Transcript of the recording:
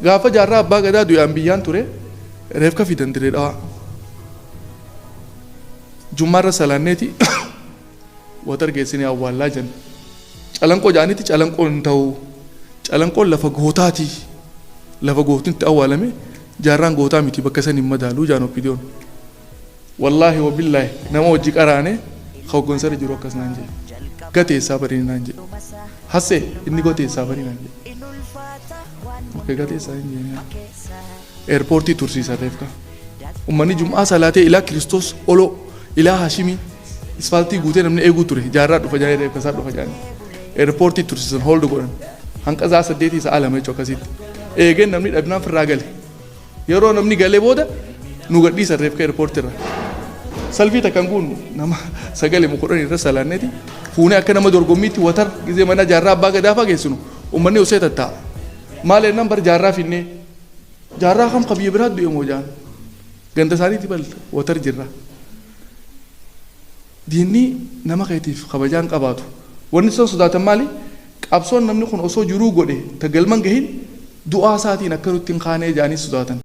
gaafa jaarraa abbaa gadaa du'aan biyyaan ture reefka fidan direedha jummaarra salaanneeti watar geessine awwaallaa jan calanqoo jaanitti calanqoon ta'u calanqoon lafa gootaati lafa gootitti awwaalame jaarraan gootaa miti bakka san hin madaaluu jaan oppidiyoon wallaahi wabillaahi nama hojii qaraane hogonsara jiru akkas naan jedhe gateessaa barii naan jedhe hasse inni gateessaa barii naan jedhe gateessaa hin jedhe eerpoortii tursiisa reefka ummanni jum'aa salaatee ilaa kiristoos olo ilaa hashimii isfaaltii guutee namni eeguu ture jaarraa dhufa jaanii reefka isaa dhufa jaanii eerpoortii tursiisan hooldu godhan hanqa isaa 8 isaa alama jechuun akkasitti eegeen namni dhabnaan firraa gale yeroo namni galee booda nu gadhiisan reefka eerpoortiirra salfii takkan kun nama sagalee mukudhan irra salaanneeti fuunee akka nama dorgommiitti watar gizee mana jaarraa abbaa gadaa fageessinu ummanni osoo tatta'a maal ennaan bar jaarraa finnee jaarraa kam qabiyya biraa du'e moo jaan ganda isaaniitti bal watar jirra diinni nama keetiif kabajaan qabaatu wanni isaan sodaatan maali qabsoon namni kun osoo jiruu godhe tagalman gahin du'aa isaatiin akka nutti hin kaanee jaanii sodaatan